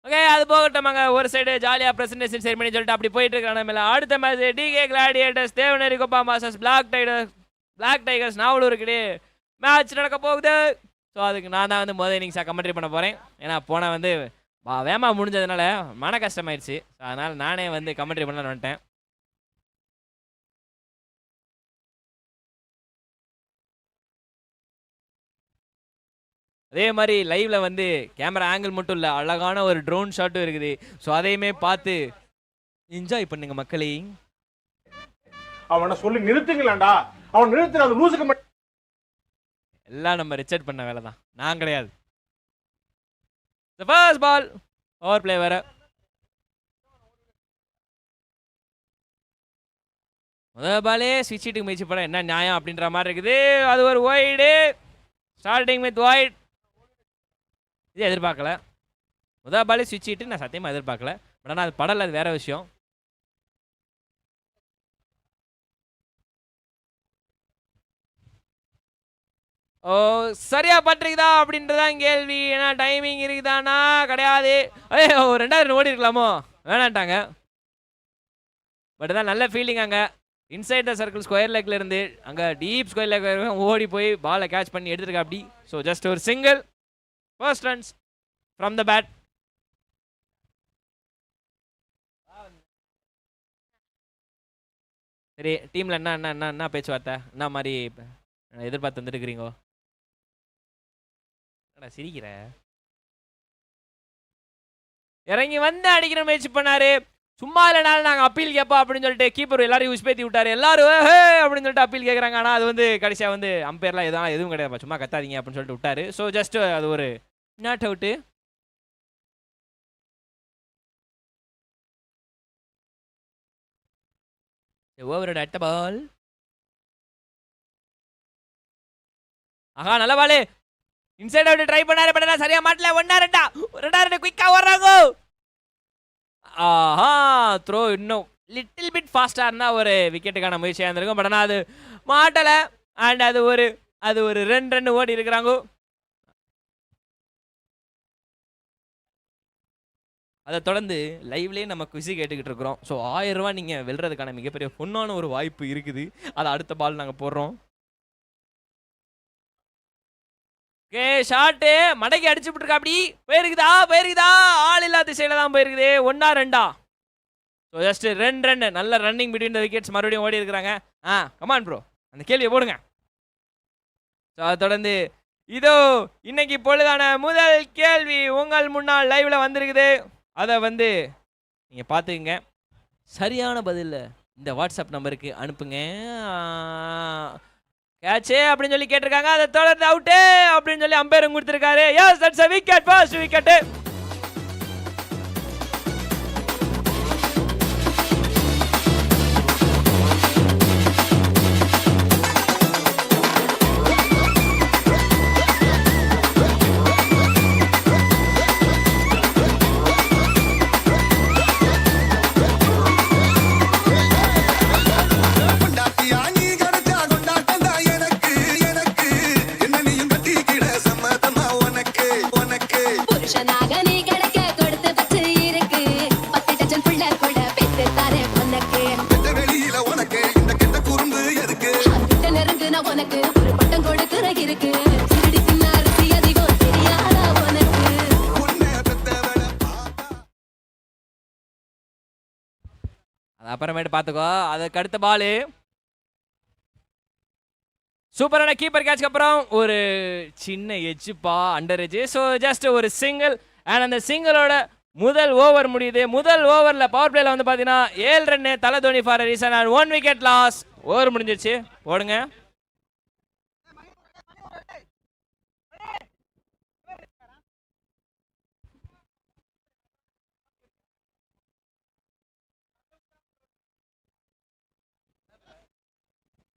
Okay, அது போகட்டோமாங்க. ஒரு side ஜாலியாக ப்ரெசன்டேஷன் செரிமனி சொல்லிட்டு அப்படி போயிட்டு இருக்கான மேலே அடுத்த மேட்ச் டிகே கிளாடியேட்டர்ஸ் தேவநேரி கோப்பா மாஸ்டர்ஸ் பிளாக் டைகர்ஸ் நாவலூருக்குடி மேட்ச் நடக்க போகுது. ஸோ அதுக்கு நான் தான் வந்து முதல் இன்னிங்ஸாக கமெண்ட்ரி பண்ண போகிறேன். ஏன்னா போன வந்து வேமா முடிஞ்சதுனால மன கஷ்டமாயிடுச்சு. அதனால் நானே வந்து கமெண்ட்ரி பண்ணலான்னு வந்துட்டேன். அதே மாதிரி லைவ்ல வந்து கேமரா ஆங்கிள் மட்டும் இல்லை, அழகான ஒரு ட்ரோன் ஷாட்டும் இருக்குது. ஸோ அதையுமே பார்த்து என்ஜாய் பண்ணுங்க மக்களே. அவனை சொல்லி நிறுத்துங்களாண்டா, அவன் நிறுத்துற அந்த லூசுக்கு எல்லாம் நம்ம ரிச்சர்ட் பண்ண வேலை தான், நான் கிடையாது. ஃபர்ஸ்ட் பால் ஓவர் பிளே வேற. முதல் பாலே ஸ்விட்சிட்டுக்கு முயற்சி பண்ண என்ன நியாயம் அப்படின்ற மாதிரி இருக்குது. அது ஒரு ஒய்டு, ஸ்டார்டிங் வித் ஒய்ட். இது எதிர்பார்க்கல. முதல் பாலே ஸ்விட்சிட்டு நான் சத்தியமாக எதிர்பார்க்கல. பட் ஆனால் அது படல, அது வேற விஷயம். ஓ சரியா பட்டிருக்குதா அப்படின்றதான் கேள்வி. ஏன்னா டைமிங் இருக்குதானா கிடையாது. ஐயோ 2000 ஓடி இருக்கலாமோ, வேணான்ட்டாங்க. பட் தான் நல்ல ஃபீலிங். அங்கே இன்சைட் த சர்க்கிள் ஸ்கொயர் லெக்ல இருந்து அங்கே டீப் ஸ்கொயர் லெக் ஓடி போய் பாலை கேட்ச் பண்ணி எடுத்துருக்கா அப்படி. ஸோ ஜஸ்ட் ஒரு single, first runs from the bat. சரி, டீமில் என்ன என்ன என்ன என்ன பேச்சுவார்த்தை, என்ன மாதிரி எதிர்பார்த்து வந்துருக்கிறீங்கோ? சிரிக்கிற இறங்கி வந்து அடிக்கிற முயற்சி பண்ணாரு. சும்மா இல்லைனாலும் நாங்கள் அப்பீல் கேட்போம் அப்படின்னு சொல்லிட்டு கீப்பர் எல்லாரும் உஸ்பேத்தி விட்டாரு. எல்லாரும் ஹே அப்படின்னு சொல்லிட்டு அப்பீல் கேட்குறாங்க. ஆனால் அது வந்து கடைசியாக வந்து அம்பையர்லாம் எதுவும் கிடையாது, சும்மா கத்தாதீங்க அப்படின்னு சொல்லிட்டு விட்டாரு. ஸோ ஜஸ்ட் அது ஒரு நாட் அவுட்டு. ஓவரோட அடுத்த பால். ஆஹா நல்ல பாலு, இன்சைட் அவுட் ட்ரை பண்ணாரு. பட் சரியா மாட்டல. 1-2 குயிக்கா ஓடுறாங்க. ஆஹா த்ரோ இன்னும் லிட்டில் பிட் ஃபாஸ்டா இருந்தா ஒரு விக்கெட்டுக்கான முயற்சியாக இருந்திருக்கும். பட் ஆனால் அது மாட்டல. அண்ட் அது ஒரு 2 ரன் ஓடி இருக்கிறாங்க. அதை தொடர்ந்து லைவ்லேயே நம்ம குவிசி கேட்டுக்கிட்டு இருக்கிறோம். ஸோ 1000 ரூபா நீங்கள் வெல்றதுக்கான மிகப்பெரிய பொண்ணான ஒரு வாய்ப்பு இருக்குது. அதை அடுத்த பால் நாங்கள் போடுறோம். ஓகே, ஷாட்டு மடக்கி அடிச்சு விட்டுருக்கா. அப்படி போயிருக்குதா ஆள் இல்லாத திசையில தான் போயிருக்குது. 1-2. So just 2 run. நல்ல ரன்னிங் பிட்வீன் த விக்கெட்ஸ் மறுபடியும் ஓடி இருக்கிறாங்க. கமான் ப்ரோ, அந்த கேள்வியை போடுங்க. ஸோ அதை தொடர்ந்து இதோ இன்னைக்கு பொழுதான முதல் கேள்வி உங்கள் முன்னால் லைவ்ல வந்திருக்குது. அதை வந்து நீங்கள் பார்த்துக்குங்க. சரியான பதில் இந்த வாட்ஸ்அப் நம்பருக்கு அனுப்புங்க. கேட்சே அப்படின்னு சொல்லி கேட்டிருக்காங்க. அதை தொடர்ந்து அவுட்டே அப்படின்னு சொல்லி அம்பையரும் கொடுத்துருக்காரு. Yes that's a wicket, first wicket. அப்புறமேட்டு பார்த்துக்கோ. அதுக்கு அடுத்த பாலு சூப்பரான கீப்பர் கேட்ச்க்கு அப்புறம் ஒரு சின்ன எஜ்ஜுப்பா, அண்டர் எஜ்ஜு. ஸோ ஜஸ்ட் ஒரு சிங்கிள். அண்ட் அந்த சிங்கிளோட முதல் ஓவர் முடியுது. முதல் ஓவரில் பவர் பிளேல வந்து பார்த்தீங்கன்னா 7 ரன்னு தலை Dhoni for reason and 1 wicket loss. Over முடிஞ்சிருச்சு, போடுங்க.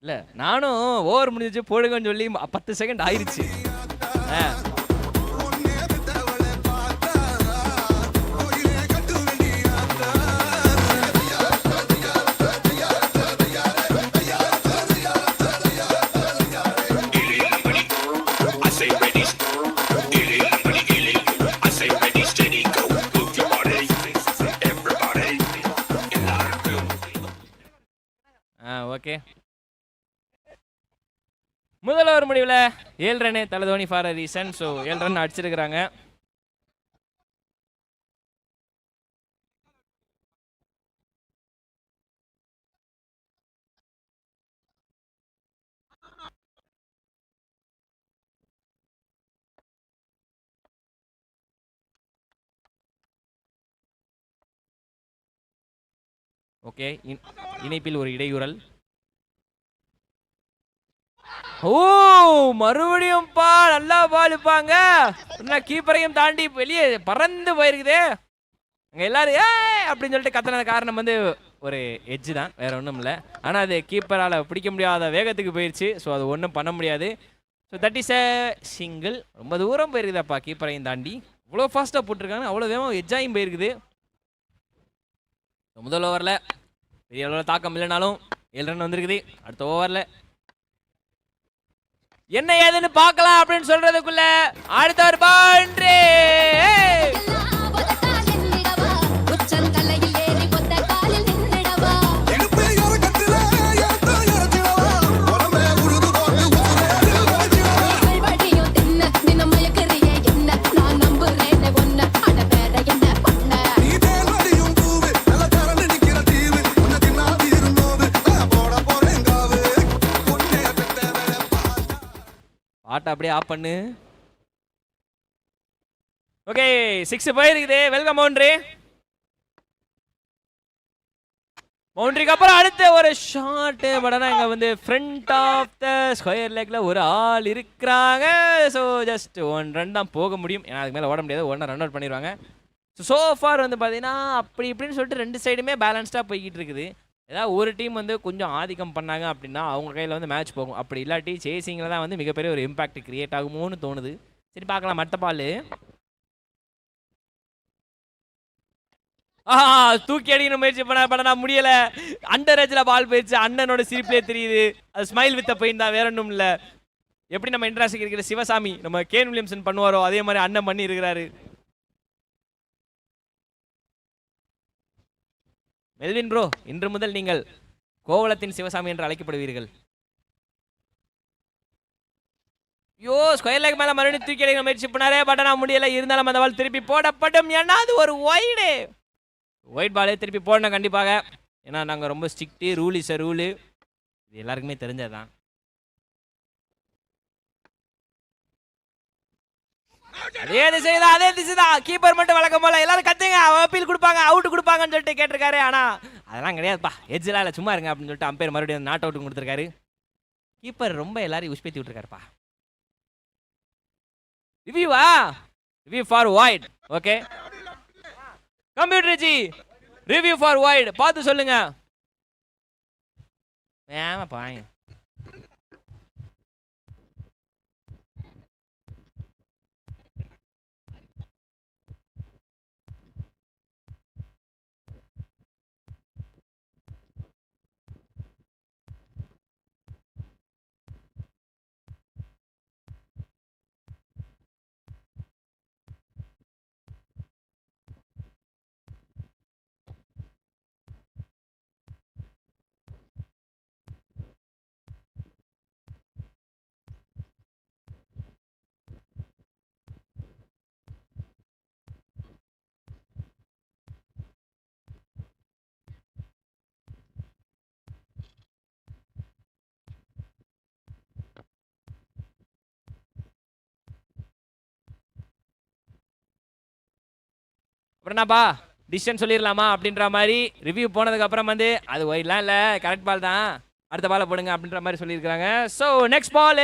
இல்லை நானும் ஓவர் முடிஞ்சிச்சு போடுங்கன்னு சொல்லி 10 செகண்ட் ஆயிடுச்சு. ஓகே, முதல் ஓவர் முடிவில் 7 run Thala Dhoni for a reason. So 7 run அடிச்சிருக்கிறாங்க. ஓகே, இணைப்பில் ஒரு இடையூறல். ஓ, மறுபடியும் பா நல்லா பாலுப்பாங்க. கீப்பரையும் தாண்டி வெளியே பறந்து போயிருக்குதே. அங்கே எல்லாரும் அப்படின்னு சொல்லிட்டு கத்துனது காரணம் வந்து ஒரு எட்ஜ் தான், வேற ஒன்றும் இல்லை. ஆனால் அது கீப்பரால் பிடிக்க முடியாத வேகத்துக்கு போயிடுச்சு. ஸோ அது ஒன்றும் பண்ண முடியாது. So that is a single. ரொம்ப தூரம் போயிருக்குதாப்பா கீப்பரையும் தாண்டி. இவ்வளோ ஃபாஸ்ட்டாக போட்டிருக்காங்க, அவ்வளோ வேகம் எட்ஜாயும் போயிருக்குது. முதல் ஓவரில் பெரிய அளவில் தாக்கம் இல்லைனாலும் 7 ரன் வந்திருக்குது. அடுத்த ஓவரில் என்ன ஏதுன்னு பார்க்கலாம் அப்படின்னு சொல்றதுக்குள்ள அடுத்த ஒரு பவுண்டரி. பாட்டை அப்படியே ஆஃப் பண்ணு. ஓகே, 6 போயிருக்குது. Welcome boundary. பவுண்டரிக்கு அப்புறம் அடுத்த ஒரு ஷாட். பட் ஆனால் இங்கே வந்து ஃப்ரண்ட் ஆஃப் த ஸ்கொயர் லெக்ல ஒரு ஆள் இருக்கிறாங்க. ஸோ ஜஸ்ட் 1 ரன் தான் போக முடியும். ஏன்னா அதுக்கு மேலே ஓட முடியாது. 1 ரன் அவுட் பண்ணிடுவாங்க. ஸோ ஃபார் வந்து பார்த்தீங்கன்னா அப்படி இப்படின்னு சொல்லிட்டு 2 சைடுமே பேலன்ஸ்டாக போய்கிட்டு இருக்குது. ஏதாவது ஒரு டீம் வந்து கொஞ்சம் ஆதிக்கம் பண்ணாங்க அப்படின்னா அவங்க கையில் வந்து மேட்ச் போகும். அப்படி இல்லாட்டி சேசிங்கில் தான் வந்து மிகப்பெரிய ஒரு இம்பாக்ட் கிரியேட் ஆகுமோன்னு தோணுது. சரி, பார்க்கலாம். மற்ற பால் தூக்கி அடிக்கணும் முயற்சி பண்ண முடியலை. அண்டர் ஏஜில் பால் போயிடுச்சு. அண்ணனோட சிரிப்பிலே தெரியுது. அது ஸ்மைல் வித் பெயின் தான், வேற ஒன்றும் இல்லை. எப்படி நம்ம இன்ட்ராஸ்டிங் இருக்கிற சிவசாமி நம்ம கேன் வில்லியம்சன் பண்ணுவாரோ அதே மாதிரி அண்ணன் பண்ணி இருக்கிறாரு. மெல்வின் ப்ரோ, இன்று முதல் நீங்கள் கோவளத்தின் சிவசாமி என்று அழைக்கப்படுவீர்கள். யோ, ஸ்கொயர் லேக் மேல மறுபடியும் தூக்கி அடிக்க முயற்சி பண்ணாரே. பட் நான் முடியல. இருந்தாலும் அந்த பால் திருப்பி போடப்படும். ஏன்னா அது ஒரு ஒயிட் பாலே திருப்பி போடணும் கண்டிப்பாக. ஏன்னா நாங்கள் ரொம்ப strict. Rule is a rule. இது எல்லாருக்குமே தெரிஞ்சதுதான். அதே திசைதான். கீப்பர் மட்டும் வழக்கம் போல எல்லாரும் கத்துங்க, அப்பீல் கொடுப்பாங்க, அவுட் கொடுப்பாங்கன்னு சொல்லிட்டு கேட்டிருக்காரு. ஆனா அதெல்லாம் கிடையாதுப்பா, எட்ஜில் இல்லை, சும்மா இருங்க அப்படின்னு சொல்லிட்டு அம்பையர் மறுபடியும் நாட் அவுட் கொடுத்துருக்காரு. கீப்பர் ரொம்ப எல்லாரையும் உஷ்பேத்தி விட்டுருக்காருப்பா. Review for wide. Okay, computer ji, review for wide பார்த்து சொல்லுங்க. ஏமாப்பா, அப்புறம்ப்பா டிசிஷன் சொல்லிடலாமா அப்படின்ற மாதிரி ரிவ்யூ போனதுக்கு அப்புறம் வந்து அது ஒயிட்லாம் இல்லை, கரெக்ட் பால் தான், அடுத்த பாலை போடுங்க அப்படின்ற மாதிரி சொல்லியிருக்காங்க. ஸோ நெக்ஸ்ட் பால்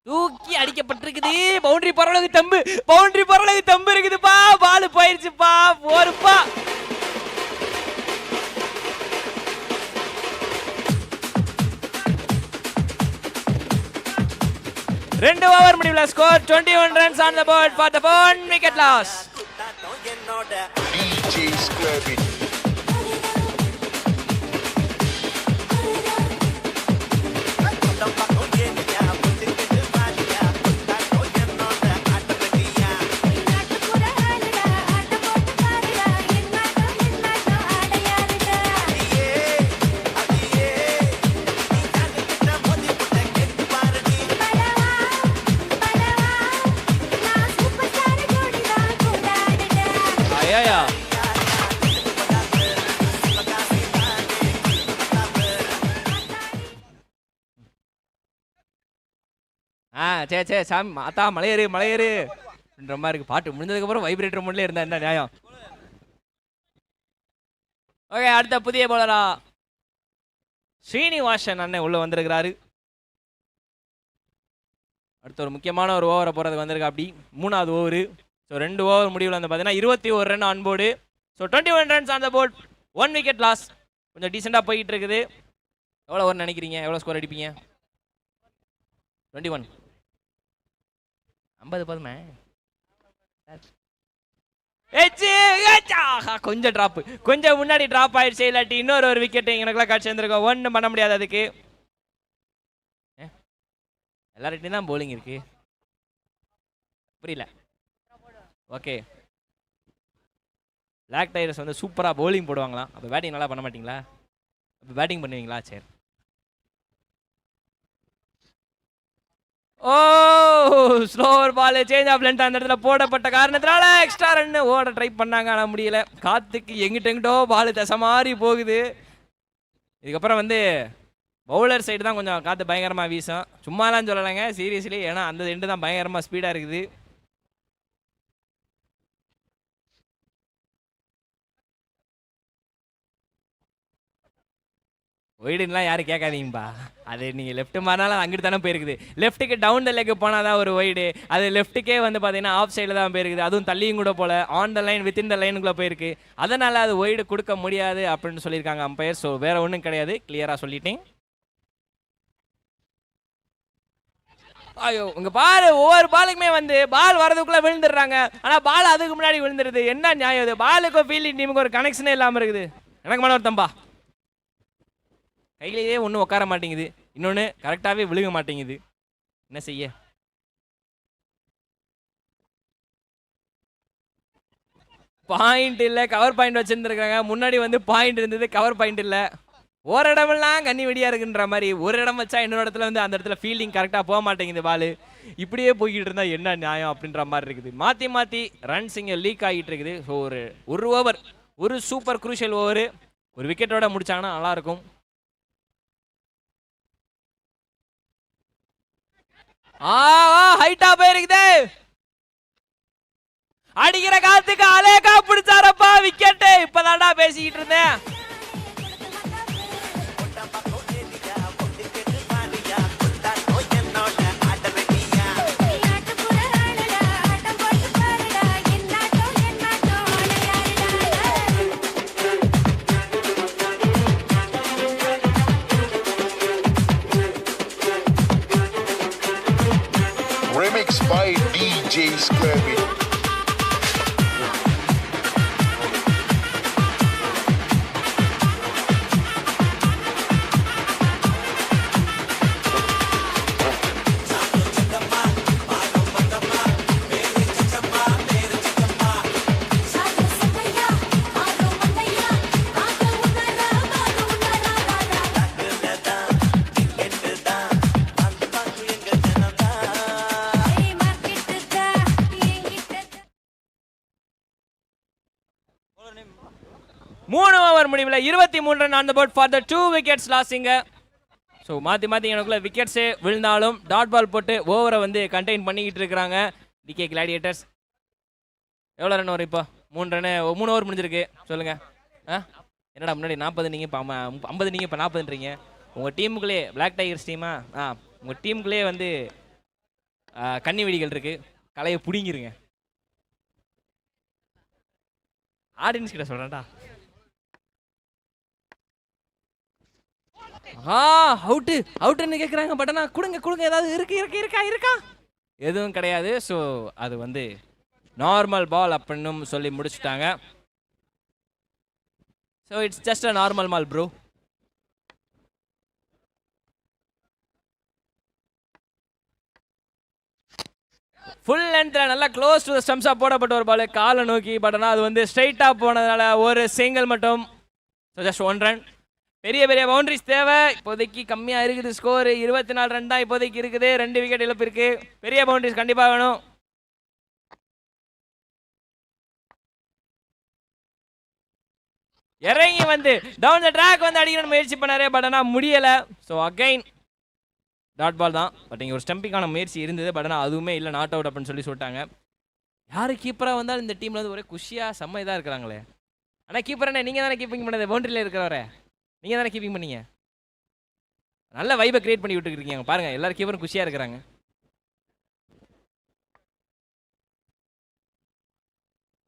தூக்கி அடிக்கப்பட்டிருக்குது. பவுண்டரி போறளவுக்கு தம்பு இருக்குதுப்பா. பால் போயிருச்சுப்பா. போருப்பா. ரெண்டு ஓவர் முடிவில் score 21 runs on the board for the 1 wicket loss. சே சாமி மாத்தா மலையேறு மலையேறுன்ற மாதிரி இருக்கு. பாட்டு முடிஞ்சதுக்கப்புறம் வைப்ரேட்டர் மோட்லேயே இருந்தா என்ன நியாயம்? ஓகே, அடுத்த புதிய பவுலரா ஸ்ரீனிவாசன் அண்ணன் உள்ள வந்திருக்கிறாரு. அடுத்த ஒரு முக்கியமான ஒரு ஓவரை போகிறதுக்கு வந்திருக்கா. அப்படி 3வது ஓவரு. ஸோ 2 ஓவர் முடிவில் வந்து பார்த்தீங்கன்னா 21 run on board. So 21 runs on the board, 1 wicket loss. கொஞ்சம் டீசெண்டாக போய்கிட்டு இருக்குது. எவ்வளோ ஓவர் நினைக்கிறீங்க? எவ்வளோ ஸ்கோர் அடிப்பீங்க? 21 50 போதுமே. கொஞ்சம் டிராப், கொஞ்சம் முன்னாடி டிராப் ஆயிடுச்சு. இல்லாட்டி இன்னொரு ஒரு விக்கெட் எனக்குலாம் காட்சி வந்திருக்கோம். ஒன்றும் பண்ண முடியாது அதுக்கு. எல்லார்கிட்டையும் தான் போலிங் இருக்கு. புரியல. ஓகே, பிளாக் டைகர்ஸ் வந்து சூப்பராக பவுலிங் போடுவாங்களாம். அப்போ பேட்டிங் நல்லா பண்ண மாட்டீங்களா? அப்போ பேட்டிங் பண்ணுவீங்களா? சரி. Oh, slower ball change of length அந்த இடத்துல போடப்பட்ட காரணத்தினால எக்ஸ்ட்ரா ரன் ஓட ட்ரை பண்ணாங்க. ஆனால் முடியல. காத்துக்கு எங்கிட்டோ பால் தசை மாதிரி போகுது. இதுக்கப்புறம் வந்து பவுலர் சைடு தான் கொஞ்சம் காற்று பயங்கரமாக வீசும். சும்மாலாம் சொல்லலைங்க, சீரியஸ்லி. ஏன்னா அந்த எண்டு தான் பயங்கரமாக ஸ்பீடாக இருக்குது. ஒய்டுலாம் யாரும் கேட்காதீங்கப்பா. அது நீங்கள் லெஃப்ட் மாறினாலும் அங்கிட்டு தானே போயிருக்குது. லெஃப்ட்டுக்கு டவுன் த லெக் போனால் தான் ஒரு ஒய்டு. அது லெஃப்ட்டுக்கே வந்து பார்த்தீங்கன்னா ஆஃப் சைடில் தான் போயிருக்குது. அதுவும் தள்ளியும் கூட போல on the line within the லைனுக்குள்ளே போயிருக்கு. அதனால் அது ஒய்டு கொடுக்க முடியாது அப்படின்னு சொல்லியிருக்காங்க அம்பையர். ஸோ வேறு ஒன்றும் கிடையாது, கிளியராக சொல்லிட்டேன். ஐயோ, உங்க பால் ஒவ்வொரு பாலுக்குமே வந்து பால் வரதுக்குள்ள விழுந்துடுறாங்க. ஆனா பால் அதுக்கு முன்னாடி விழுந்துருது. என்ன நியாயம் இது? பாலுக்கும் ஃபீல்டிங் டீமுக்கு ஒரு கனெக்ஷனே இல்லாமல் இருக்குது. எனக்கு மன வருத்தம்பா. கையிலேயே ஒன்றும் உட்கார மாட்டேங்குது, இன்னொன்று கரெக்டாகவே விழுக மாட்டேங்குது. என்ன செய்ய? பாயிண்ட் இல்லை, கவர் பாயிண்ட் வச்சுருந்துருக்காங்க. முன்னாடி வந்து பாயிண்ட் இருந்தது, கவர் பாயிண்ட் இல்லை. ஒரு இடமெல்லாம் கண்ணி வெடியா இருக்குன்ற மாதிரி ஒரு இடம் வச்சா இன்னொரு இடத்துல வந்து அந்த இடத்துல ஃபீல்டிங் கரெக்டாக போக மாட்டேங்குது. பால் இப்படியே போய்கிட்டு இருந்தால் என்ன நியாயம் அப்படின்ற மாதிரி இருக்குது. மாற்றி மாற்றி ரன்ஸ் இங்கே லீக் ஆகிட்டு இருக்குது. ஸோ ஒரு ஓவர், ஒரு சூப்பர் குரூஷியல் ஓவர், ஒரு விக்கெட்டோட முடிச்சாங்கன்னா நல்லாயிருக்கும். ஹைட்டா போயிருக்குது. அடிக்கிற காத்துக்கு அலேகா பிடிச்சாரப்பா விக்கெட்டு. இப்பதான்டா பேசிக்கிட்டு இருந்தேன். Remix by DJ Scrappy. மூணு ஓவர் முடிவில் 23 run on the board for the 2 wickets losing. So மாற்றி மாற்றி எனக்குள்ள விக்கெட்ஸே விழுந்தாலும் டாட் பால் போட்டு ஓவரை வந்து கண்டெயின் பண்ணிக்கிட்டு இருக்கிறாங்க டிகே கிளாடியேட்டர்ஸ். எவ்வளோ ரன் வரும் இப்போ? 3 ஓவர் முடிஞ்சிருக்கு. சொல்லுங்கள். என்னடா முன்னாடி 40 நீங்கள் இப்போ 50 நீங்கள் இப்போ 40ன்றீங்க. உங்கள் டீமுக்குள்ளே பிளாக் டைகர்ஸ் டீமா? உங்கள் டீமுக்குள்ளே வந்து கன்னி வெடிகள் இருக்குது. கலையை பிடிங்கிருங்க. ஆடியன்ஸ் கிட்ட சொல்கிறேன்டா. அவுட்டுன்னு கேட்குறாங்க. பட் ஆனால் கொடுங்க ஏதாவது இருக்கா எதுவும் கிடையாது. ஸோ அது வந்து நார்மல் பால் அப்படின்னு சொல்லி முடிச்சுட்டாங்க. So it's just a normal ball bro. Full லென்த்தில் நல்லா க்ளோஸ் டு த ஸ்டம்ஸாக போடப்பட்ட ஒரு பால் காலை நோக்கி. பட் ஆனால் அது வந்து ஸ்ட்ரைட்டாக போனதுனால ஒரு சிங்கிள் மட்டும். So just 1 run. பெரிய பவுண்டரிஸ் தேவை. இப்போதைக்கு கம்மியாக இருக்குது ஸ்கோர். 24 ரன் தான் இப்போதைக்கு இருக்குது. 2 விக்கெட் இழப்பு இருக்கு. பெரிய பவுண்டரிஸ் கண்டிப்பாக வேணும். இறங்கி வந்து டவுன் த ட்ராக் வந்து அடிக்கணும்னு முயற்சி பண்ணாரு. பட் ஆனால் முடியலை. ஸோ அகைன் டாட் பால் தான். பட் இங்கே ஒரு ஸ்டம்பிங்கான முயற்சி இருந்தது. பட் ஆனால் அதுவுமே இல்லை, நாட் அவுட் அப்படின்னு சொல்லி சொல்லிட்டாங்க. யார் கீப்பராக வந்தாலும் இந்த டீமில் வந்து ஒரே குஷியாக செம்ம இதாக இருக்கிறாங்களே. ஆனால் கீப்பர் என்ன நீங்கள் தானே கீப்பிங் பண்ணது, பவுண்டரியில் இருக்கிறவரை நீங்கள் தானே கீப்பிங் பண்ணீங்க. நல்ல வைபை கிரியேட் பண்ணி விட்டுருக்கீங்க பாருங்கள், எல்லாரும் கீப்பரும் குஷியாக இருக்கிறாங்க.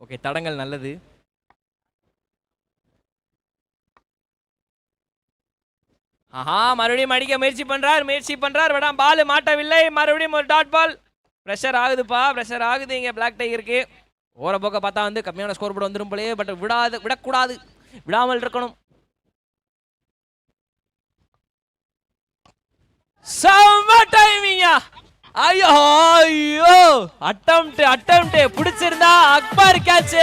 ஓகே, தடங்கள் நல்லது. ஆஹா, மறுபடியும் அடிக்க முயற்சி பண்றார். வேடாம், பால் மாட்டவில்லை. மறுபடியும் ஒரு டாட் பால். ப்ரெஷர் ஆகுது இங்கே பிளாக் டைகருக்கு. ஓர போக்க பார்த்தா வந்து கம்மியான ஸ்கோர் போர்டு வந்துடும் போலே. பட் விடக்கூடாது, விடாமல் இருக்கணும். செம்ம டைமிங்கா. ஐயோ அட்டம்ப்ட் பிடிச்சிருந்தா அக்பர் கேட்ச்.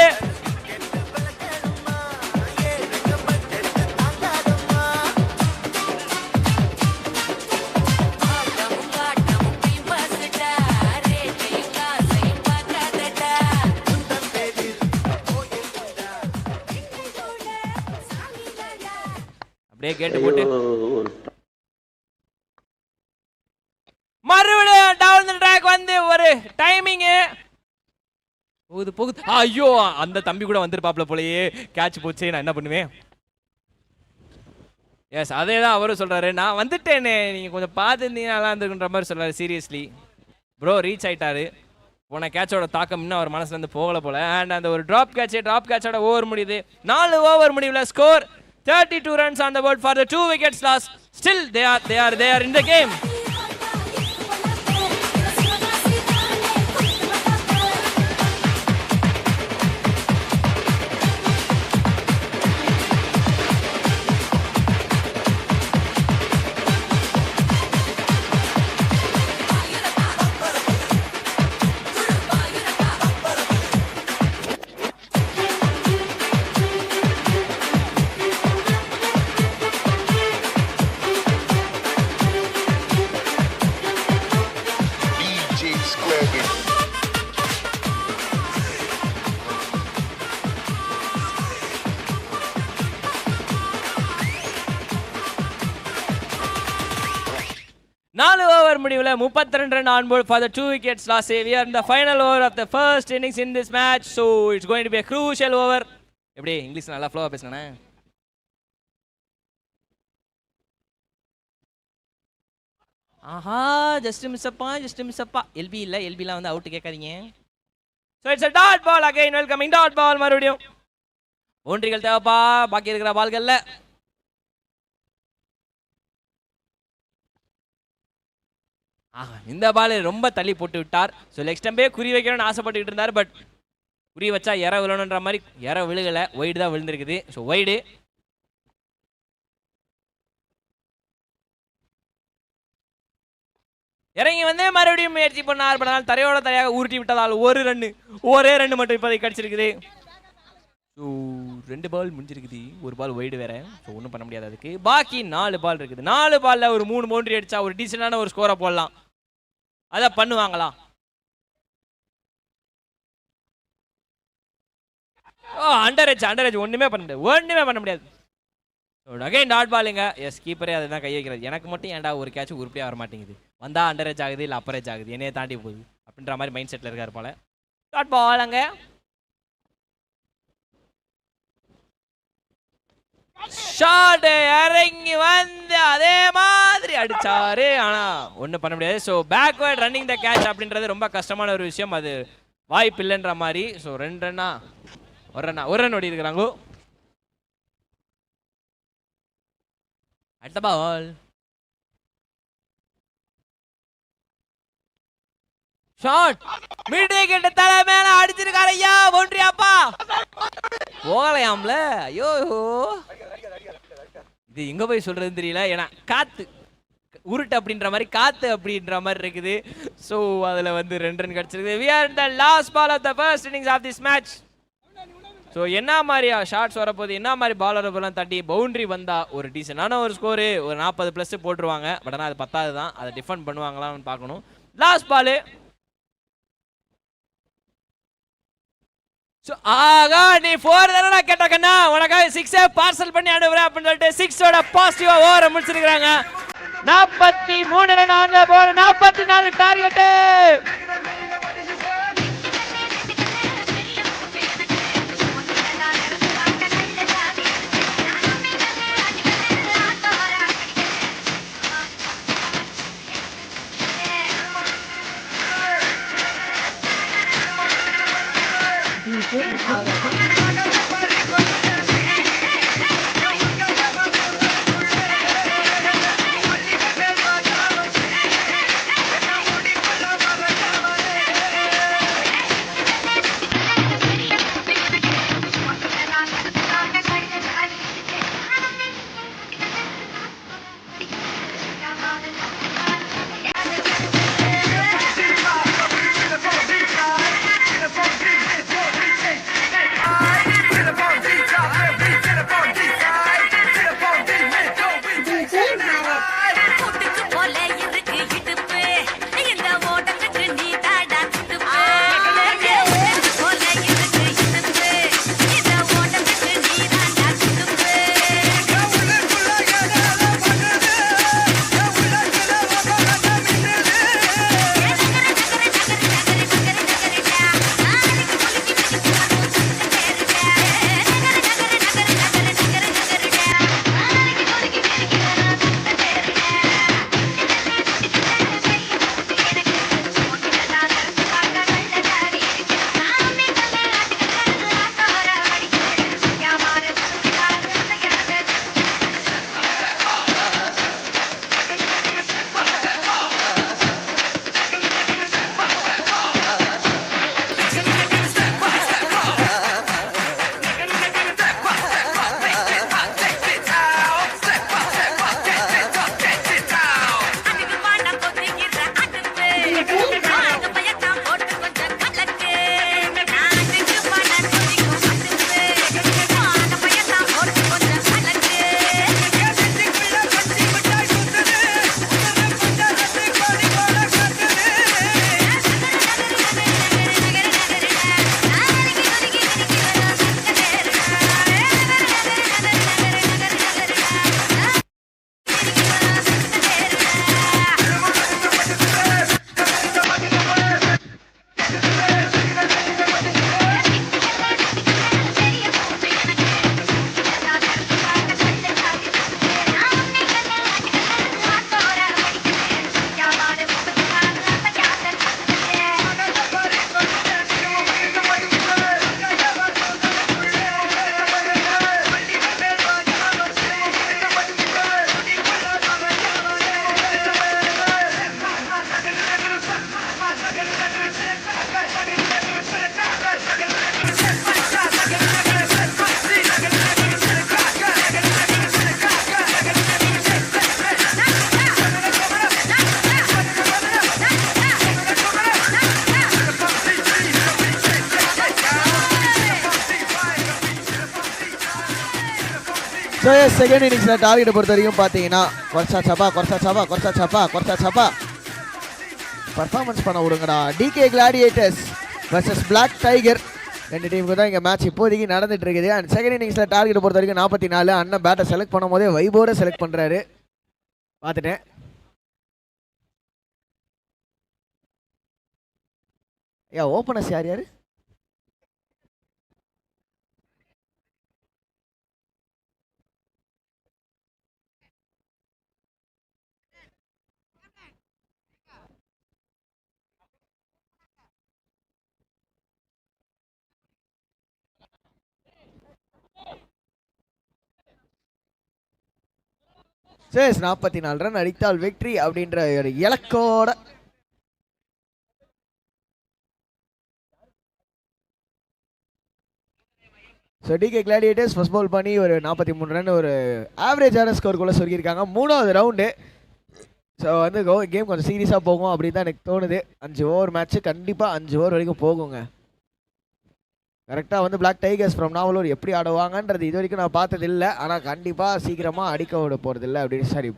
அப்படியே கேட்டு போட்டு மறுபடியும் டவுன் தி ட்ராக் வந்து ஒரு டைமிங் போகுது. ஐயோ, அந்த தம்பி கூட வந்திருப்பாப்ல போலயே. கேட்ச் போச்சு, நான் என்ன பண்ணுவேன். எஸ், அதே தான் அவரும் சொல்றாரு. நான் வந்துட்டேனே, நீங்க கொஞ்சம் பார்த்துருந்தீங்கன்னா நல்லா இருந்துக்குன்ற மாதிரி சொல்றாரு. சீரியஸ்லி ப்ரோ ரீச் ஆயிட்டாரு. போன கேட்சோட தாக்கம் இன்னும் அவர் மனசுல இருந்து போகல போல. அண்ட் அந்த ஒரு டிராப் கேட்சோட ஓவர் முடியுது. 4 ஓவர் முடிவுல score 32 runs on the board for the 2 wickets loss. Still they are in the game. நாலு ஓவர் முடிவுல 32 run on board for the 2 wickets loss. We are in the final over of the first innings in this match, so it's going to be a crucial over. எப்படி English நல்லா ஃப்ளோவா பேசுனே. ஆஹா, just miss அப்பா. எல்பிலாம் வந்து out கேட்காதீங்க. So it's a dot ball again, welcoming dot ball. மறுபடியும் பவுண்டரிகள் தேவைப்பா பாக்கி இருக்கிற பால்கள்ல. இந்த பால் ரொம்ப தள்ளி போட்டு விட்டார். ஸோ லெக் ஸ்டம்பே குறி வைக்கணும்னு ஆசைப்பட்டுக்கிட்டு இருந்தார். பட் குறி வச்சா இற விழணுன்ற மாதிரி இற விழுகலை, ஒய்டு தான் விழுந்திருக்குது. So wide. இறங்கி வந்து மறுபடியும் முயற்சி பண்ணார். பண்ணால் தரையோட தரையாக உருட்டி விட்டதால் ஒரே ரன் மட்டும் இப்போதைக்கு கிடைச்சிருக்குது. ஸோ 2 பால் முடிஞ்சிருக்குது, ஒரு பால் ஒய்டு வேற. ஸோ ஒன்றும் பண்ண முடியாது. அதுக்கு பாக்கி 4 பால் இருக்குது. 4 பால்ல ஒரு 3 பவுண்டரி அடிச்சா ஒரு டீசெண்டான ஒரு ஸ்கோரை போடலாம். அதை பண்ணுவாங்களா? அண்டர் ஒண்ணுமே பண்ண முடியாது. அகைன் டாட் பாலுங்க. எஸ், கீப்பரே அதை தான் கை வைக்கிறது. எனக்கு மட்டும் ஏன்டா ஒரு கேட்ச் உருப்படியாக வர மாட்டேங்குது. வந்தா அண்டர் ஏஜ் ஆகுது, இல்லை அப்பர் ஏஜ் ஆகுது, என்னையே தாண்டி போகுது அப்படின்ற மாதிரி மைண்ட் செட்டில் இருக்காரு போல. டாட் பால் அங்க. ஷாட் இறங்கி வந்து அதே மாதிரி அடிச்சாரு. ஆனா ஒன்றும் பண்ண முடியாது. So backward running the catch அப்படின்றது ரொம்ப கஷ்டமான ஒரு விஷயம். அது வாய்ப்பு இல்லைன்ற மாதிரி. ஸோ 2 ரன்னா ஒரு ரன் ஓடி இருக்கிறாங்க. அடுத்த பால் ஷாட் மிட் விக்கெட் தலை மேல அடிச்சிருக்காரு. ஐயா, பவுண்டரி அப்பா போகலையாம்ல. ஐயோ, இது எங்க போய் சொல்றதுன்னு தெரியல. ஏன்னா காத்து உருட்டு அப்படின்ற மாதிரி இருக்குது. ஸோ அதில் வந்து 2 ரன் கிடச்சிருக்கு. We are in the last ball of the first innings of this match. So என்ன மாதிரியா ஷார்ட்ஸ் வரப்போது, என்ன மாதிரி பாலர் போலாம் தட்டி பவுண்டரி வந்தா ஒரு டீசெண்டான ஒரு ஸ்கோரு, ஒரு 40+ போட்டுருவாங்க. பட் ஆனால் அது 10 தான். அதை டிஃபெண்ட் பண்ணுவாங்களான்னு பார்க்கணும். Last ball. ஸோ ஆகா, நீ 4 தானே கேட்டாக்கண்ணா, உனக்காக 6 பார்சல் பண்ணி அனுப்புறேன் அப்படின்னு சொல்லிட்டு 6ஓட பாசிட்டிவா ஓவரை முடிச்சிருக்கிறாங்க. 43 run on the board. 44 target. So second இன்னிங்ஸில் டார்கெட்டை பொறுத்த வரைக்கும் பார்த்தீங்கன்னா கொர்சா சப்பா பர்ஃபார்மன்ஸ் பண்ண விடுங்கடா. DK Gladiators versus Black Tiger ரெண்டு டீமுக்கு தான் இங்கே மேட்ச் இப்போதைக்கு நடந்துட்டு இருக்குது. அண்ட் செகண்ட் இன்னிங்ஸில் டார்கெட்டை பொறுத்த வரைக்கும் 44. அண்ணன் பேட்டை செலக்ட் பண்ணும் போதே வைபோட செலக்ட் பண்ணுறாரு, பார்த்துட்டேன். ஓப்பனர்ஸ் யார் யார்? சேஸ் 44 ரன் அடித்தால் வெற்றி அப்படின்ற ஒரு இலக்கோட so DK gladiators first ball பண்ணி ஒரு 43 ரன் ஒரு ஆவரேஜான ஸ்கோருக்குள்ளே சொல்லியிருக்காங்க. 3வது ரவுண்டு. ஸோ வந்து கேம் கொஞ்சம் சீரியஸாக போகும் அப்படின்னு தான் எனக்கு தோணுது. 5 ஓவர் மேட்ச்சு கண்டிப்பாக 5 ஓவர் வரைக்கும் போகுங்க. கரெக்டாக வந்து பிளாக் டைகர்ஸ் ஃப்ரம் நாவலூர் எப்படி ஆடுவாங்கன்றது இது வரைக்கும் நான் பார்த்தது இல்லை. ஆனால் கண்டிப்பாக சீக்கிரமாக அடிக்க விட போகிறது இல்லை அப்படின்னு சரி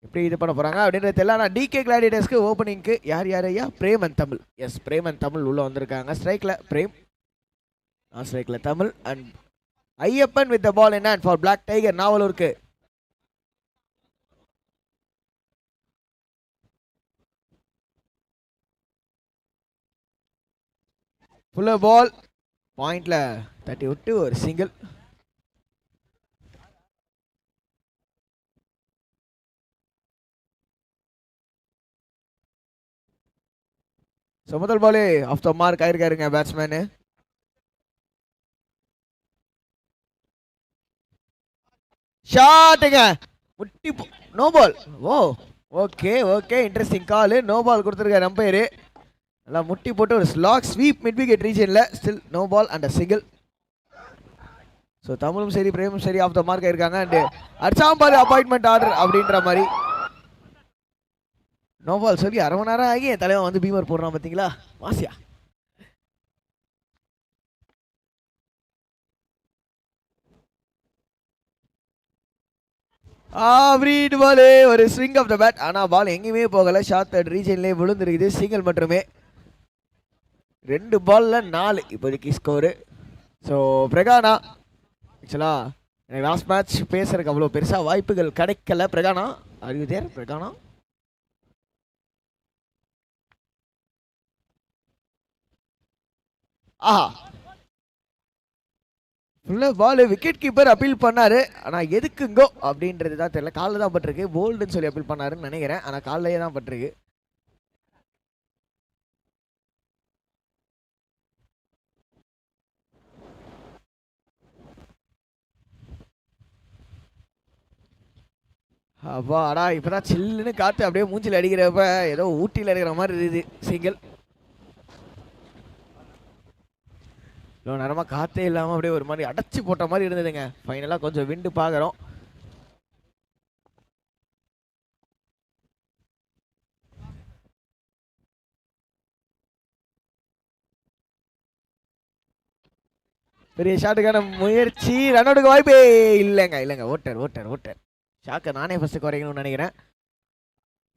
எப்படி இது பண்ண போகிறாங்க அப்படின்றது தெரியல. ஆனால் டிகே கிளாடியேட்டர்ஸ்க்கு ஓப்பனிங்க்கு யார் ஐயா? Prem and Tamil. Yes, Prem and Tamil உள்ளே வந்திருக்காங்க. ஸ்ட்ரைக்கில் பிரேம், ஸ்ட்ரைக்கில் Tamil and Ayyappan with the ball in hand for black tiger நாவலூருக்கு. ஃபுல்லர் பால் பாயிண்ட்ல தட்டி விட்டு ஒரு சிங்கிள். முதல் பாலே ஆஃப் த மார்க் ஆயிருக்காருங்க பேட்ஸ்மேனு. ஷாட்டுங்க முட்டி no ball. Oh okay okay interesting call. No ball கொடுத்துருக்காரு அம்பையரு. நல்லா முட்டி போட்டு ஒரு ஸ்லாக் ஸ்வீப் மிட் விக்கெட் ரீஜனில். Still no ball and a single. So தமிழும் சரி பிரேமும் சரி ஆஃப் த மார்க் ஆயிருக்காங்க. அண்டு அடிச்சாம்பாரு அப்பாயின்மெண்ட் ஆர்டர் அப்படின்ற மாதிரி. நோ பால் சொல்லி அரை மணி நேரம் ஆகி என் தலைவன் வந்து பீமர் போடுறான் பார்த்தீங்களா வாசியா. பிரீட் பால் ஒரு ஸ்விங் ஆஃப் த பேட். ஆனால் பால் எங்கேயுமே போகலை. ஷார்ட் தேர்ட் ரீஜன்லேயே விழுந்துருக்குது. சிங்கிள் மட்டுமே. 2 பால்ல 4 இப்போதைக்கு ஸ்கோரு. ஸோ பிரகானா ஆக்சுவலாக எனக்கு லாஸ்ட் மேட்ச் பேசுறதுக்கு அவ்வளோ பெருசாக வாய்ப்புகள் கிடைக்கல. பிரகானா அறிவுதேர் பிரகானா ஆஹா ஃபுல்லாக பால் விக்கெட் கீப்பர் அப்பீல் பண்ணாரு. ஆனால் எதுக்குங்கோ அப்படின்றது தான் தெரியல. காலில் தான் பட்டிருக்கு. போல்டுன்னு சொல்லி அப்பீல் பண்ணாருன்னு நினைக்கிறேன். ஆனால் காலிலேயே தான் பட்டிருக்கு. அப்பா அடா இப்போதான் சில்லுன்னு காற்று அப்படியே மூஞ்சில் அடிக்கிறப்ப ஏதோ ஊட்டியில் அடிக்கிற மாதிரி இருக்குது. சிங்கிள். இவ்வளோ நேரமாக காற்றே இல்லாமல் அப்படியே ஒரு மாதிரி அடைச்சி போட்ட மாதிரி இருந்ததுங்க. ஃபைனலாக கொஞ்சம் விண்டு பார்க்குறோம். பெரிய ஷாட்டுக்கான முயற்சி. ரன் அவுட்டுக்கு வாய்ப்பே இல்லைங்க. ஓட்டர் ஷாக்கை நானே ஃபஸ்ட்டு குறைக்கணும்னு நினைக்கிறேன்.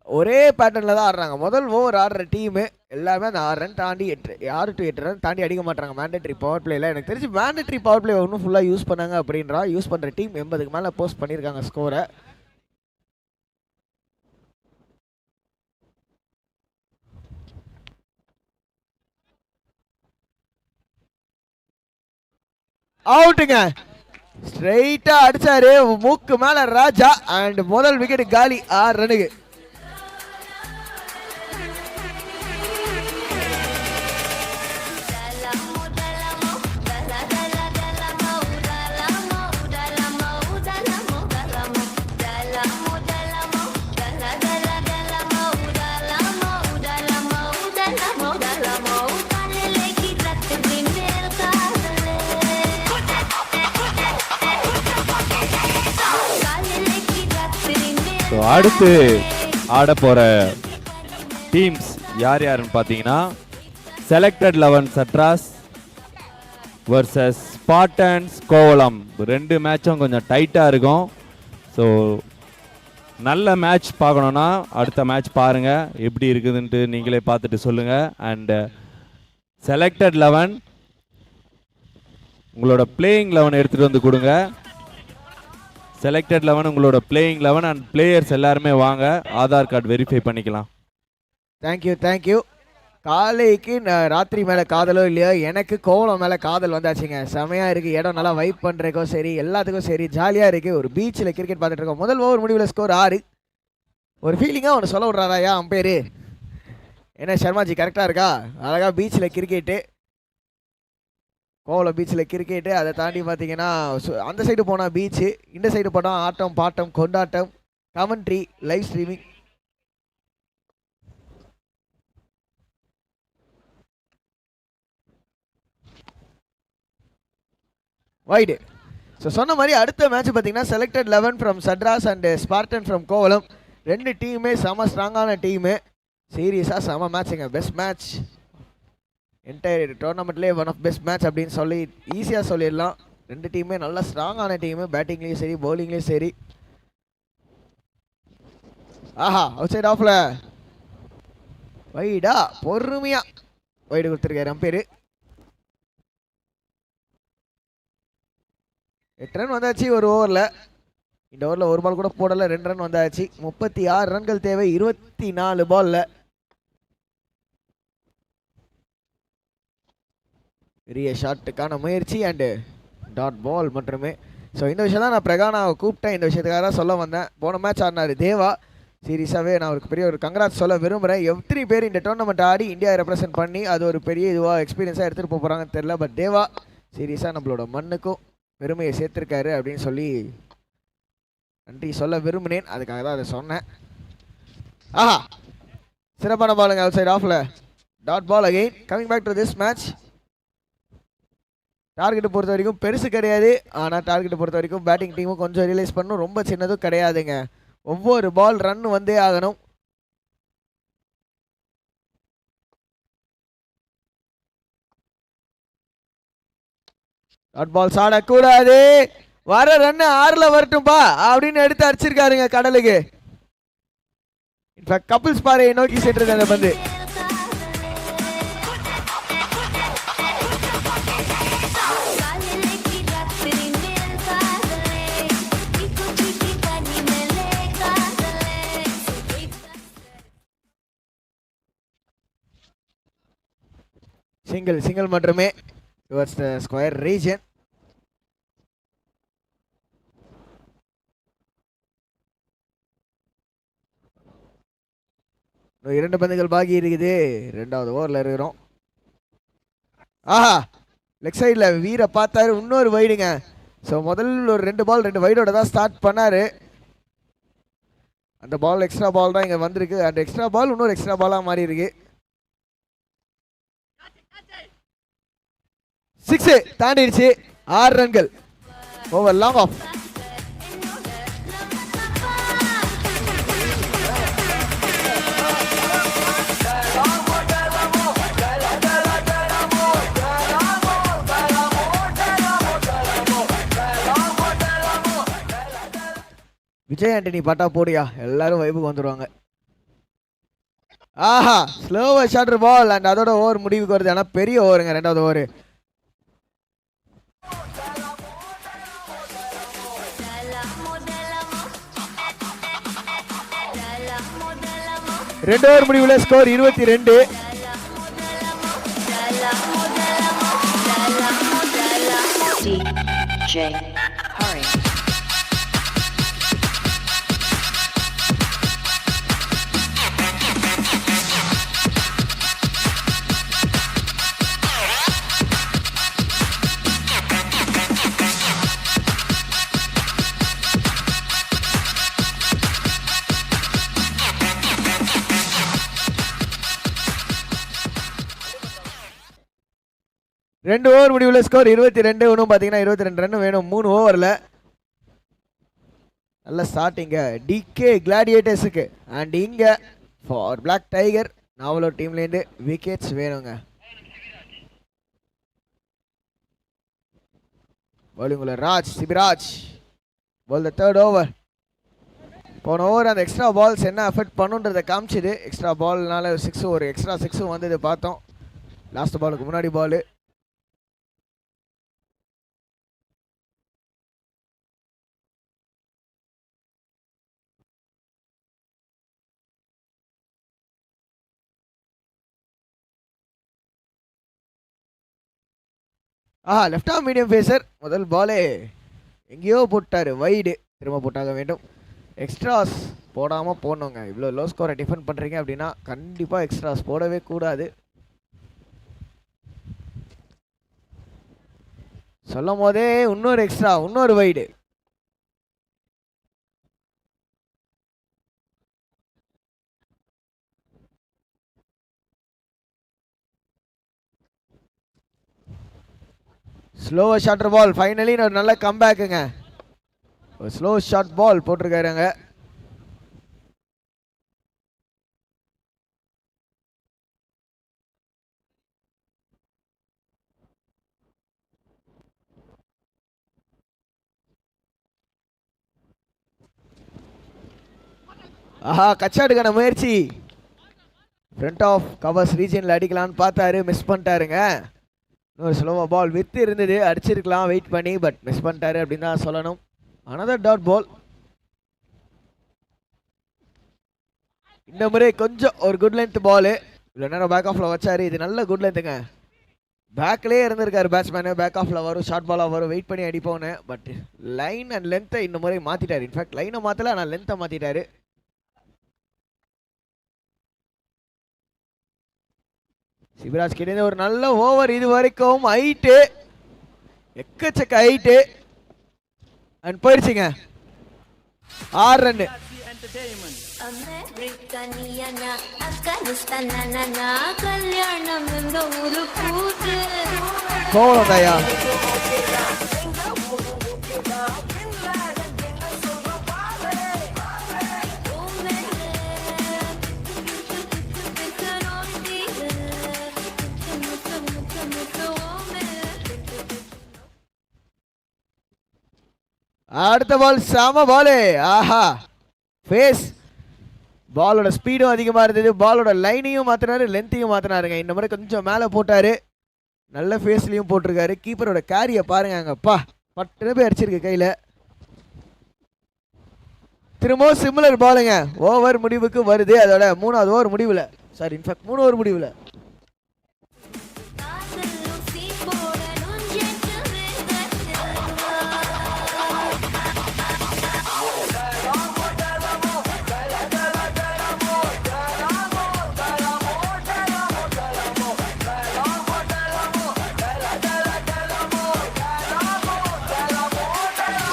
ஒரே பேட்டர்னில் தான் ஆடுறாங்க. முதல் ஓவர் ஆடுற டீமு எல்லாமே அந்த 6 ரன் தாண்டி 6 to 8 ரன் தாண்டி அடிக்க மாட்டாங்க மேண்டேட்ரி பவர் பிளேயில். எனக்கு தெரிஞ்சு மேண்டேட்ரி பவர் பிளே ஒன்றும் ஃபுல்லாக யூஸ் பண்ணாங்க அப்படின்றா. யூஸ் பண்ணுற டீம் 80க்கு மேலே போஸ்ட் பண்ணியிருக்காங்க ஸ்கோரை. அவுட்டுங்க. ஸ்ட்ரைட்டா அடிச்சாரு மூக்கு மேல ராஜா. அண்ட் முதல் விக்கெட் காலி 6 ரனுக்கு. அடுத்து ஆட போற டீம்ஸ் யார் யாருன்னு பார்த்தீங்கன்னா selected 11 Sadras versus Spartans Kovalam. 2 மேட்சும் கொஞ்சம் டைட்டாக இருக்கும். ஸோ நல்ல மேட்ச் பார்க்கணுன்னா அடுத்த மேட்ச் பாருங்கள் எப்படி இருக்குதுன்ட்டு நீங்களே பார்த்துட்டு சொல்லுங்கள். அண்டு செலக்டட் 11 உங்களோட பிளேயிங் 11 எடுத்துகிட்டு வந்து கொடுங்க. செலக்டட் 11 உங்களோட பிளேயிங் 11 அண்ட் பிளேயர்ஸ் எல்லாருமே வாங்க, ஆதார் கார்டு வெரிஃபை பண்ணிக்கலாம். தேங்க்யூ. காலைக்கு ராத்திரி மேலே காதலோ இல்லையோ, எனக்கு கோவளம் மேலே காதல் வந்தாச்சுங்க. செமையாக இருக்குது. இடம் நல்லா வைப் பண்ணுறதுக்கும் சரி எல்லாத்துக்கும் சரி ஜாலியாக இருக்குது. ஒரு பீச்சில் கிரிக்கெட் பார்த்துட்டு இருக்கோம். முதல் ஓவர் முடிவில் ஸ்கோர் 6. ஒரு ஃபீலிங்காக ஒன்று சொல்ல விட்றாராயா அம்பேரு? என்ன சர்மாஜி கரெக்டாக இருக்கா? அழகாக பீச்சில் கிரிக்கெட்டு, கோவளம் பீச்சில் கிரிக்கெட்டு. அதை தாண்டி பார்த்தீங்கன்னா அந்த சைடு போனால் பீச்சு, இந்த சைடு போனால் ஆட்டம் பாட்டம் கொண்டாட்டம், commentary, live streaming. Wide. So சொன்ன மாதிரி அடுத்த மேட்ச் பார்த்தீங்கன்னா selected 11 from Sadras and spartan from Kovalam. 2 டீமே செம ஸ்ட்ராங்கான டீமு. சீரியஸாக செம மேட்சுங்க. பெஸ்ட் மேட்ச் என்டையர் டோர்னமெண்ட்லேயே ஒன் ஆஃப் பெஸ்ட் மேட்ச் அப்படின்னு சொல்லி ஈஸியாக சொல்லிடலாம். 2 டீமே நல்ல ஸ்ட்ராங்கான டீமு. பேட்டிங்லேயும் சரி பவுலிங்லேயும் சரி. ஆஹா அவுட் சைட் ஆஃப்ல வைடா பொறுமையாக வைடு கொடுத்துருக்காரு அம்பேரு. 8 ரன் வந்தாச்சு ஒரு ஓவரில். இந்த ஓவரில் ஒரு பால் கூட போடலை. 2 ரன் வந்தாச்சு. 36 ரன்கள் தேவை 24 பால்ல. பெரிய ஷாட்டுக்கான முயற்சி அண்டு டாட் பால் மட்டுமே. ஸோ இந்த விஷயம் தான் நான் பிரகானாவை கூப்பிட்டேன், இந்த விஷயத்துக்காக தான் சொல்ல வந்தேன். போன மேட்ச் ஆடினார் தேவா, சீரியஸாகவே நான் அவருக்கு பெரிய ஒரு கங்க்ராட்ஸ் சொல்ல விரும்புகிறேன். எத்தனை பேர் இந்த டோர்னமெண்ட் ஆடி இந்தியா ரெப்ரசென்ட் பண்ணி அது ஒரு பெரிய இதுவாக எக்ஸ்பீரியன்ஸாக எடுத்துகிட்டு போக போகிறாங்கன்னு தெரில. பட் தேவா சீரியஸாக நம்மளோட மண்ணுக்கும் பெருமையை சேர்த்துருக்காரு அப்படின்னு சொல்லி நன்றி சொல்ல விரும்பினேன். அதுக்காக தான் அதை சொன்னேன். ஆஹா, சிறப்பான பாலுங்க அவுட் சைட் ஆஃப்ல. Dot ball again. Coming back to this match. டார்கெட்டை பொறுத்த வரைக்கும் பெருசு கிடையாது, ஆனால் டார்கெட்டை பொறுத்த வரைக்கும் பேட்டிங் டீமும் கொஞ்சம் ரியலைஸ் பண்ணணும். ரொம்ப சின்னதும் கிடையாதுங்க. ஒவ்வொரு பால் ரன் வந்தே ஆகணும். டாட் பால் சாடக்கூடாது. வர ரன் 6ல் வரட்டும்பா அப்படின்னு எடுத்து அடிச்சிருக்காருங்க கடலுக்கு. இன்ஃபேக்ட் கபில்ஸ் பாறையை நோக்கி சென்றது அந்த பந்து. சிங்கிள் மட்டுமே டுவர்ட்ஸ் த ஸ்கொயர் ரீஜன். இன்னும் 2 பந்துகள் பாக்கி இருக்குது. 2வது ஓவரில் இருக்கிறோம். ஆஹா, லெக் சைடில் வீரை பார்த்தாரு. இன்னொரு வைடுங்க. ஸோ முதல்ல ஒரு 2 பால் 2 வைடோட தான் ஸ்டார்ட் பண்ணார். அந்த பால் எக்ஸ்ட்ரா பால் தான் இங்கே வந்திருக்கு. அந்த எக்ஸ்ட்ரா பால் இன்னொரு எக்ஸ்ட்ரா பாலாக மாறி இருக்கு. 6 தாண்டிடுச்சு. 6 ரன்கள். Over long off. Vijay Antony பாட்டா போடியா, எல்லாரும் வைப்புக்கு வந்துடுவாங்க. ஆஹா, ஸ்லோவா ஷாட்டர் பால் அண்ட் அதோட ஓவர் முடிவுக்கு வருது. ஆனால் பெரிய ஓவருங்க 2வது ஓவர். ரெண்டு ஓவர் முடிவுல ஸ்கோர் 22. DJ Hari. ரெண்டு ஓவர் முடிவுல ஸ்கோர் 22. இன்னும் பார்த்தீங்கன்னா 22 ரன் வேணும் 3 ஓவரில். நல்ல ஸ்டார்டிங்க டிகே கிளாடியேட்டர்ஸுக்கு. அண்ட் இங்கே ஃபார் பிளாக் டைகர் நாவலோ டீம்லேருந்து விக்கெட்ஸ் வேணுங்க. பவுலிங்குள்ள ராஜ் சிபிராஜ் பால் த 3rd ஓவர். போன ஓவர் அந்த எக்ஸ்ட்ரா பால்ஸ் என்ன அஃபெக்ட் பண்ணுன்றதை காமிச்சிது. எக்ஸ்ட்ரா பால்னால 6 ஒரு எக்ஸ்ட்ரா 6 வந்தது பார்த்தோம். லாஸ்ட் பாலுக்கு முன்னாடி பால். ஆஹா, லெஃப்ட் ஆர்ம் மீடியம் பேசர் முதல் பாலே எங்கேயோ போட்டார், வைடு. திரும்ப போட்டாக வேண்டும். எக்ஸ்ட்ராஸ் போடாமல் போடணுங்க. இவ்வளோ லோ ஸ்கோரை டிஃபெண்ட் பண்ணுறீங்க அப்படின்னா கண்டிப்பாக எக்ஸ்ட்ராஸ் போடவே கூடாது. சொல்லும் போதே இன்னொரு எக்ஸ்ட்ரா, இன்னொரு வைடு. ஸ்லோ ஷாட்டர் பால். ஃபைனலி ஒரு நல்ல கம்பேக்குங்க. ஒரு ஸ்லோ ஷாட் பால் போட்டிருக்காருங்க. ஆஹா, கச்சாடுக்கான முயற்சி. ஃப்ரண்ட் ஆஃப் கவர்ஸ் ரீஜனில் அடிக்கலான்னு பார்த்தாரு, மிஸ் பண்ணிட்டாருங்க. இன்னொரு ஸ்லோவா பால் வித்து இருந்தது, அடிச்சிருக்கலாம் வெயிட் பண்ணி, பட் மிஸ் பண்ணிட்டாரு அப்படின்னு தான் சொல்லணும். Another dot ball. இந்த முறை கொஞ்சம் ஒரு குட் லென்த் பால். இவ்வளோ நேரம் பேக் ஆஃப்ல வச்சாரு. இது நல்ல குட் லென்த்துங்க. பேக்லேயே இருந்திருக்காரு பேட்ஸ்மேனு. பேக் ஆஃபில் வரும், ஷார்ட் பாலாக வரும், வெயிட் பண்ணி அடிப்போன்னு. பட் லைன் அண்ட் லென்த்தை இந்த முறை மாற்றிட்டார். இன்ஃபேக்ட் லைனை மாற்றல, ஆனால் லென்த்தை மாற்றிட்டாரு. சிவராஜ் கிட்டே ஒரு நல்ல ஓவர் இது வரைக்கும். ஹைட்டு, எக்கச்சக்க ஹைட்டு அண்ட் போயிடுச்சுங்க. 6 ரன்னு. கோவலம் தாயா. அடுத்த பால் செம பாலு. ஆஹா, ஃபேஸ் பாலோட ஸ்பீடும் அதிகமாக இருந்தது. பாலோட லைனையும் மாற்றினாரு, லென்த்தையும் மாற்றினாருங்க. இந்த மாதிரி கொஞ்சம் மேலே போட்டார். நல்ல ஃபேஸ்லையும் போட்டிருக்காரு. கீப்பரோட கேரியை பாருங்க அங்கப்பா, பட்டு போய் அடிச்சிருக்கு கையில். திரும்பவும் சிமிலர் பாலுங்க. ஓவர் முடிவுக்கு வருது. அதோட 3வது ஓவர் முடிவில், சாரி இன்ஃபேக்ட் 3 ஓவர் முடிவில்.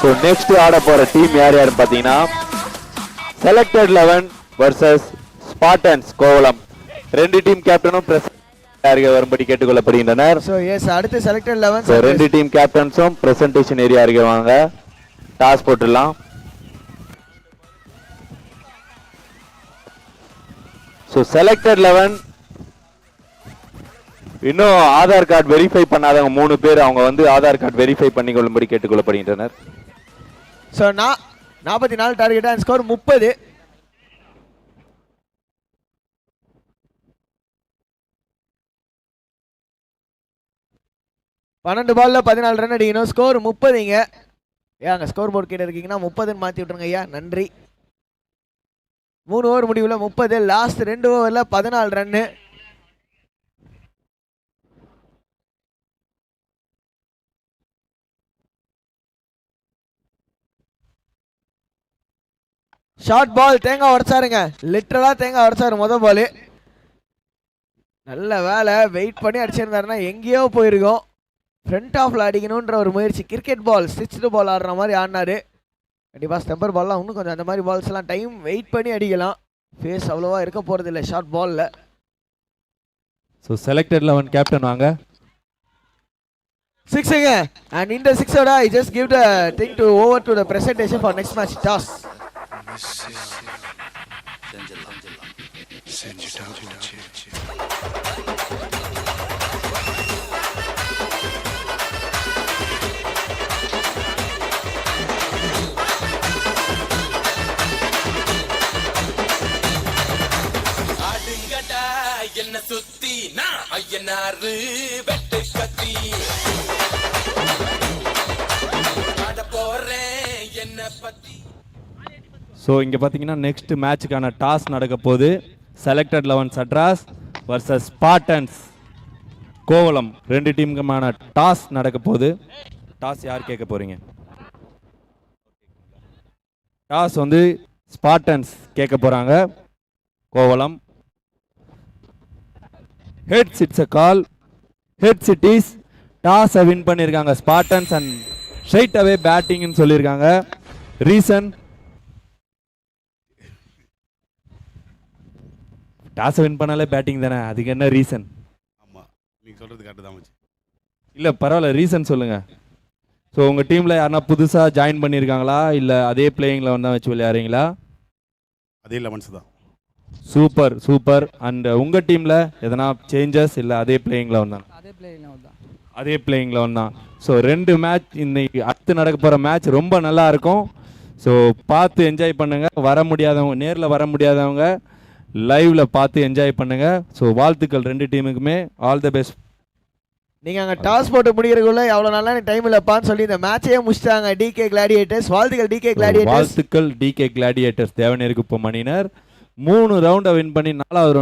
ஸோ நெக்ஸ்ட் ஆட போற டீம் யார் யாருன்னு பார்த்தீங்கன்னா selected 11 versus spartans Kovalam. 2 team கேப்டனும் பிரசன்ட் வரும்படி கேட்டுக்கொள்ளப்படுகின்றனர். ஸோ எஸ், அடுத்து செலக்டட் 11. ஸோ 2 டீம் கேப்டன்ஸும் பிரசன்டேஷன் ஏரியா அருகே வாங்க. டாஸ் போட்டுடலாம். ஸோ செலக்டட் 11 இன்னும் ஆதார் கார்டு வெரிஃபை பண்ணாதவங்க 3 பேர், அவங்க வந்து ஆதார் கார்டு வெரிஃபை பண்ணிக்கொள்ளும்படி கேட்டுக்கொள்ளப்படுகின்றனர். So 44 target and score 30. பன்னெண்டு பால்ல 14 ரன் அடிக்கணும். ஸ்கோர் 30ங்க. ஏங்க ஸ்கோர் போர்டு கிட்ட இருக்கீங்கன்னா 30ன்னு மாற்றி விட்டுருங்க ஐயா, நன்றி. 3 ஓவர் முடிவில் 30. லாஸ்ட் 2 ஓவரில் 14 ரன்னு. ஷார்ட் பால் தேங்காய் உடச்சாருங்க, லிட்டரலா தேங்காய் உடச்சாரு மொதல் பால். நல்ல வேலை, வெயிட் பண்ணி அடிச்சிருந்தாருன்னா எங்கேயோ போயிருக்கோம். ஃப்ரண்ட் ஆஃப்ல அடிக்கணுன்ற ஒரு முயற்சி. கிரிக்கெட் பால், ஸ்டிச்சு பால் ஆடுற மாதிரி ஆடினாரு. கண்டிப்பாக ஸ்டெம்பர் பால்லாம் இன்னும் கொஞ்சம் அந்த மாதிரி பால்ஸ் எல்லாம் டைம் வெயிட் பண்ணி அடிக்கலாம். ஃபேஸ் அவ்வளோவா இருக்க போகிறது இல்லை ஷார்ட் பாலில். ஸோ செலக்டட் 11 கேப்டன் வாங்க. 6ங்க. அண்ட் இந்த 6ஓட I just give the thing to over to the presentation for next match toss. என்ன சுத்தி நான் ஐயனாரு வெட்டு கத்தி ஆட போறேன் என்ன பத்தி. ஸோ இங்கே பார்த்தீங்கன்னா நெக்ஸ்ட் மேட்சுக்கான டாஸ் நடக்க போகுது. Selected 11 Sadras versus spartans Kovalam. 2 டீமுக்குமான டாஸ் நடக்க போகுது. டாஸ் யார் கேட்க போறீங்க? டாஸ் வந்து ஸ்பார்டன்ஸ் கேட்க போறாங்க. Kovalam heads it's a call. Heads it is. டாஸை வின் பண்ணியிருக்காங்க ஸ்பார்டன்ஸ் அண்ட் ஸ்ட்ரைட் அவே பேட்டிங்னு சொல்லியிருக்காங்க. ரீசன்? டாஸை வின் பண்ணாலே பேட்டிங் தானே, அதுக்கு என்ன ரீசன்? ஆமாம், நீங்கள் சொல்கிறது கரெக்டு தான் மச்சி. இல்லை பரவாயில்ல, ரீசன் சொல்லுங்கள். ஸோ உங்கள் டீமில் யாருன்னா புதுசாக ஜாயின் பண்ணியிருக்காங்களா, இல்லை அதே பிளேயிங்கில் வந்து வச்சு விளையாடுறீங்களா? அதே 11 தான். Super super. அண்ட் உங்கள் டீமில் எதனா சேஞ்சஸ் இல்லை அதே பிளேயிங்கில் வந்தாங்க? அதே பிளேயிங்கில் வந்தான். ஸோ 2 மேட்ச் இன்னைக்கு அடுத்து நடக்க போகிற மேட்ச் ரொம்ப நல்லா இருக்கும். ஸோ பார்த்து என்ஜாய் பண்ணுங்கள். வர முடியாதவங்க, நேரில் வர முடியாதவங்க லைவ்ல பார்த்து என்ஜாய் பண்ணுங்க. ஸோ வாழ்த்துக்கள் 2 டீமுக்குமே. All the best. நீங்கள் அங்கே டாஸ் போட்டு முடிக்கிறதுக்குள்ள எவ்வளோ நல்லா டைம் இல்லைப்பான்னு சொல்லி இந்த மேட்சையே முடிச்சிட்டாங்க டிகே கிளாடியேட்டர்ஸ். வாழ்த்துக்கள் டிகே கிளாடியேட்டர்ஸ். வாழ்த்துக்கள் டிகே கிளாடியேட்டர்ஸ். தேவநேருக்கு இப்போ மணினர் 3 ரவுண்டை வின் பண்ணி 4வது ரவுண்ட்